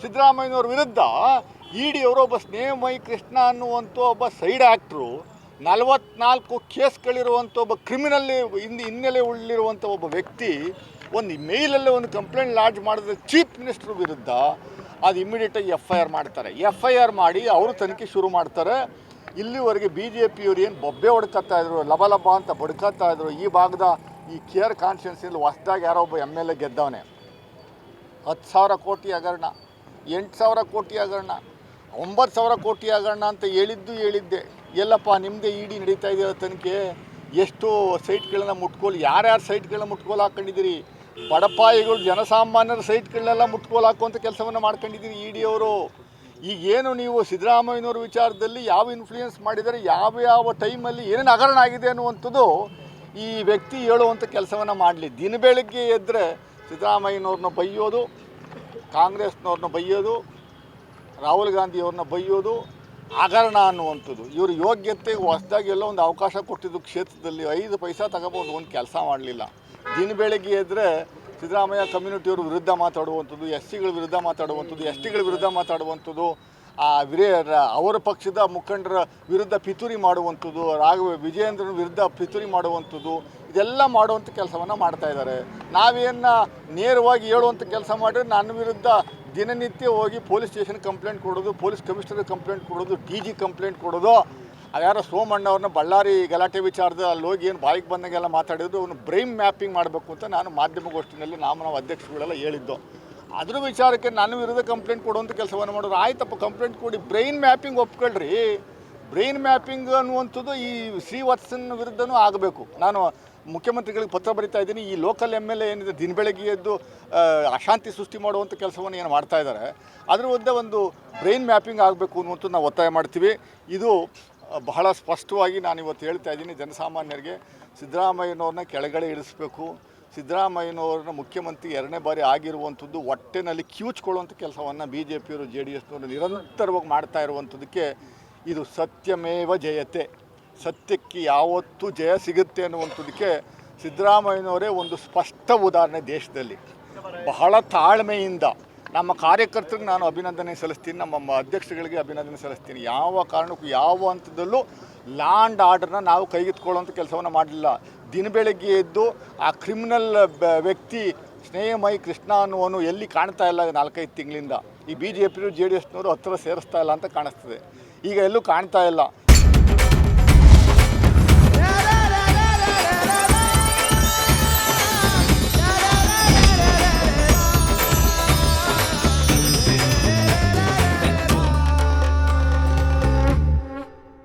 ಸಿದ್ದರಾಮಯ್ಯನವ್ರ ವಿರುದ್ಧ ಇಡಿಯವರು ಒಬ್ಬ ಸ್ನೇಹಮಯಿ ಕೃಷ್ಣ ಅನ್ನುವಂಥ ಒಬ್ಬ ಸೈಡ್ ಆ್ಯಕ್ಟ್ರು 44 ಕೇಸ್ಗಳಿರುವಂಥ ಒಬ್ಬ ಕ್ರಿಮಿನಲ್ ಹಿನ್ನೆಲೆ ಉಳ್ಳಿರುವಂಥ ಒಬ್ಬ ವ್ಯಕ್ತಿ ಒಂದು ಮೇಲಲ್ಲೇ ಒಂದು ಕಂಪ್ಲೇಂಟ್ ಲಾಡ್ಜ್ ಮಾಡಿದ್ರೆ ಚೀಫ್ ಮಿನಿಸ್ಟರ್ ವಿರುದ್ಧ ಅದು ಇಮಿಡಿಯೇಟಾಗಿ FIR ಮಾಡ್ತಾರೆ. FIR ಮಾಡಿ ಅವರು ತನಿಖೆ ಶುರು ಮಾಡ್ತಾರೆ. ಇಲ್ಲಿವರೆಗೆ BJPಯವರು ಏನು ಬೊಬ್ಬೆ ಹೊಡ್ಕೊತಾ ಇದ್ರು, ಲಬ ಅಂತ ಬಡ್ಕೊತಾ ಇದ್ರು. ಈ ಭಾಗದ ಈ ಕೇರ್ ಕಾನ್ಸ್ಟಿಟ್ಯೂನ್ಸಿಯಲ್ಲಿ ಹೊಸದಾಗಿ ಯಾರೋ ಒಬ್ಬ MLA ಗೆದ್ದವನೇ. 10,000 ಕೋಟಿ ಹಗರಣ, 8,000 ಕೋಟಿ ಹಗರಣ, 9,000 ಕೋಟಿ ಹಗರಣ ಅಂತ ಹೇಳಿದ್ದೆ. ಎಲ್ಲಪ್ಪ ನಿಮ್ಮದೇ ಇಡಿ ನಡೀತಾ ಇದೆಯೋ ತನಿಖೆ? ಎಷ್ಟು ಸೈಟ್ಗಳನ್ನ ಮುಟ್ಕೋಲು, ಯಾರ್ಯಾರು ಸೈಟ್ಗಳನ್ನ ಮುಟ್ಕೋಲು ಹಾಕ್ಕೊಂಡಿದ್ದೀರಿ? ಬಡಪಾಯಿಗಳು ಜನಸಾಮಾನ್ಯರ ಸೈಟ್ಗಳನ್ನೆಲ್ಲ ಮುಟ್ಕೋಲು ಹಾಕುವಂಥ ಕೆಲಸವನ್ನು ಮಾಡ್ಕೊಂಡಿದ್ದೀರಿ ಇಡಿಯವರು. ಈಗೇನು ನೀವು ಸಿದ್ದರಾಮಯ್ಯನವ್ರ ವಿಚಾರದಲ್ಲಿ ಯಾವ ಇನ್ಫ್ಲೂಯೆನ್ಸ್ ಮಾಡಿದರೆ, ಯಾವ ಟೈಮಲ್ಲಿ ಏನೇನು ಹಗರಣ ಆಗಿದೆ ಅನ್ನುವಂಥದ್ದು ಈ ವ್ಯಕ್ತಿ ಹೇಳುವಂಥ ಕೆಲಸವನ್ನು ಮಾಡಲಿ. ದಿನ ಬೆಳಗ್ಗೆ ಎದ್ದರೆ ಸಿದ್ದರಾಮಯ್ಯನವ್ರನ್ನ ಬೈಯೋದು, ಕಾಂಗ್ರೆಸ್ನವ್ರನ್ನ ಬೈಯೋದು, ರಾಹುಲ್ ಗಾಂಧಿಯವ್ರನ್ನ ಬೈಯೋದು, ಹಗರಣ ಅನ್ನುವಂಥದ್ದು. ಇವರು ಯೋಗ್ಯತೆ ಹೊಸದಾಗಿ ಎಲ್ಲೋ ಒಂದು ಅವಕಾಶ ಕೊಟ್ಟಿದ್ದು ಕ್ಷೇತ್ರದಲ್ಲಿ 5 ಪೈಸಾ ತಗೋಬೋದು, ಒಂದು ಕೆಲಸ ಮಾಡಲಿಲ್ಲ. ದಿನ ಬೆಳಗ್ಗೆ ಎದ್ದರೆ ಸಿದ್ದರಾಮಯ್ಯ ಕಮ್ಯುನಿಟಿಯವ್ರ ವಿರುದ್ಧ ಮಾತಾಡುವಂಥದ್ದು, SCಗಳ ವಿರುದ್ಧ ಮಾತಾಡುವಂಥದ್ದು, STಗಳ ವಿರುದ್ಧ ಮಾತಾಡುವಂಥದ್ದು, ಅವರ ಪಕ್ಷದ ಮುಖಂಡರ ವಿರುದ್ಧ ಪಿತೂರಿ ಮಾಡುವಂಥದ್ದು, ವಿಜಯೇಂದ್ರನ ವಿರುದ್ಧ ಪಿತೂರಿ ಮಾಡುವಂಥದ್ದು, ಇದೆಲ್ಲ ಮಾಡುವಂಥ ಕೆಲಸವನ್ನು ಮಾಡ್ತಾಯಿದ್ದಾರೆ. ನಾವೇನು ನೇರವಾಗಿ ಹೇಳುವಂಥ ಕೆಲಸ ಮಾಡಿದ್ರೆ ನನ್ನ ವಿರುದ್ಧ ದಿನನಿತ್ಯ ಹೋಗಿ ಪೊಲೀಸ್ ಸ್ಟೇಷನ್ ಕಂಪ್ಲೇಂಟ್ ಕೊಡೋದು, ಪೊಲೀಸ್ ಕಮಿಷನರ್ ಕಂಪ್ಲೇಂಟ್ ಕೊಡೋದು, DG ಕಂಪ್ಲೇಂಟ್ ಕೊಡೋದು. ಅದ್ಯಾರೋ ಸೋಮಣ್ಣ ಅವ್ರನ್ನ ಬಳ್ಳಾರಿ ಗಲಾಟೆ ವಿಚಾರದ ಅಲ್ಲಿ ಹೋಗಿ ಏನು ಬಾಯಿಗೆ ಬಂದಂಗೆಲ್ಲ ಮಾತಾಡಿದ್ರು. ಅವನು ಬ್ರೈನ್ ಮ್ಯಾಪಿಂಗ್ ಮಾಡಬೇಕು ಅಂತ ನಾನು ಮಾಧ್ಯಮಗೋಷ್ಠಿನಲ್ಲಿ ನಾವು ಅಧ್ಯಕ್ಷರುಗಳೆಲ್ಲ ಹೇಳಿದ್ದು. ಅದ್ರ ವಿಚಾರಕ್ಕೆ ನನ್ನ ವಿರುದ್ಧ ಕಂಪ್ಲೇಂಟ್ ಕೊಡುವಂಥ ಕೆಲಸವನ್ನು ಮಾಡೋರು. ಆಯ್ತಪ್ಪ, ಕಂಪ್ಲೇಂಟ್ ಕೊಡಿ, ಬ್ರೈನ್ ಮ್ಯಾಪಿಂಗ್ ಒಪ್ಕೊಳ್ರಿ. ಬ್ರೈನ್ ಮ್ಯಾಪಿಂಗ್ ಅನ್ನುವಂಥದ್ದು ಈ ಶ್ರೀವತ್ಸನ್ ವಿರುದ್ಧನೂ ಆಗಬೇಕು. ನಾನು ಮುಖ್ಯಮಂತ್ರಿಗಳಿಗೆ ಪತ್ರ ಬರಿತಾ ಇದ್ದೀನಿ. ಈ ಲೋಕಲ್ MLA ಏನಿದೆ ದಿನ ಬೆಳಗ್ಗೆ ಎದ್ದು ಅಶಾಂತಿ ಸೃಷ್ಟಿ ಮಾಡುವಂಥ ಕೆಲಸವನ್ನು ಏನು ಮಾಡ್ತಾ ಇದ್ದಾರೆ, ಅದ್ರ ವಿರುದ್ಧ ಒಂದು ಬ್ರೈನ್ ಮ್ಯಾಪಿಂಗ್ ಆಗಬೇಕು ಅನ್ನುವಂಥದ್ದು ನಾವು ಒತ್ತಾಯ ಮಾಡ್ತೀವಿ. ಇದು ಬಹಳ ಸ್ಪಷ್ಟವಾಗಿ ನಾನು ಇವತ್ತು ಹೇಳ್ತಾ ಇದ್ದೀನಿ ಜನಸಾಮಾನ್ಯರಿಗೆ. ಸಿದ್ದರಾಮಯ್ಯನವ್ರನ್ನ ಕೆಳಗಡೆ ಇಳಿಸಬೇಕು. ಸಿದ್ದರಾಮಯ್ಯನವ್ರನ್ನ ಮುಖ್ಯಮಂತ್ರಿ 2ನೇ ಬಾರಿ ಆಗಿರುವಂಥದ್ದು ಹೊಟ್ಟೆನಲ್ಲಿ ಕಿವುಚ್ಕೊಳ್ಳುವಂಥ ಕೆಲಸವನ್ನು BJPಯವರು JDSನವರು ನಿರಂತರವಾಗಿ ಮಾಡ್ತಾ ಇರುವಂಥದ್ದಕ್ಕೆ ಇದು ಸತ್ಯಮೇವ ಜಯತೆ, ಸತ್ಯಕ್ಕೆ ಯಾವತ್ತೂ ಜಯ ಸಿಗುತ್ತೆ ಅನ್ನುವಂಥದ್ದಕ್ಕೆ ಸಿದ್ದರಾಮಯ್ಯನವರೇ ಒಂದು ಸ್ಪಷ್ಟ ಉದಾಹರಣೆ. ದೇಶದಲ್ಲಿ ಬಹಳ ತಾಳ್ಮೆಯಿಂದ ನಮ್ಮ ಕಾರ್ಯಕರ್ತರಿಗೆ ನಾನು ಅಭಿನಂದನೆ ಸಲ್ಲಿಸ್ತೀನಿ, ನಮ್ಮ ಅಧ್ಯಕ್ಷಗಳಿಗೆ ಅಭಿನಂದನೆ ಸಲ್ಲಿಸ್ತೀನಿ. ಯಾವ ಕಾರಣಕ್ಕೂ ಯಾವ ಹಂತದಲ್ಲೂ ಲ್ಯಾಂಡ್ ಆರ್ಡರ್ನ ನಾವು ಕೈಗೆತ್ಕೊಳ್ಳುವಂಥ ಕೆಲಸವನ್ನು ಮಾಡಲಿಲ್ಲ. ದಿನ ಬೆಳಗ್ಗೆ ಎದ್ದು ಆ ಕ್ರಿಮಿನಲ್ ವ್ಯಕ್ತಿ ಸ್ನೇಹಮಯಿ ಕೃಷ್ಣ ಅನ್ನುವನು ಎಲ್ಲಿ ಕಾಣ್ತಾ ಇಲ್ಲ 4-5 ತಿಂಗಳಿಂದ. ಈ BJPಯವರು JDSನವರು ಹತ್ತಿರ ಸೇರಿಸ್ತಾ ಇಲ್ಲ ಅಂತ ಕಾಣಿಸ್ತದೆ. ಈಗ ಎಲ್ಲೂ ಕಾಣ್ತಾ ಇಲ್ಲ.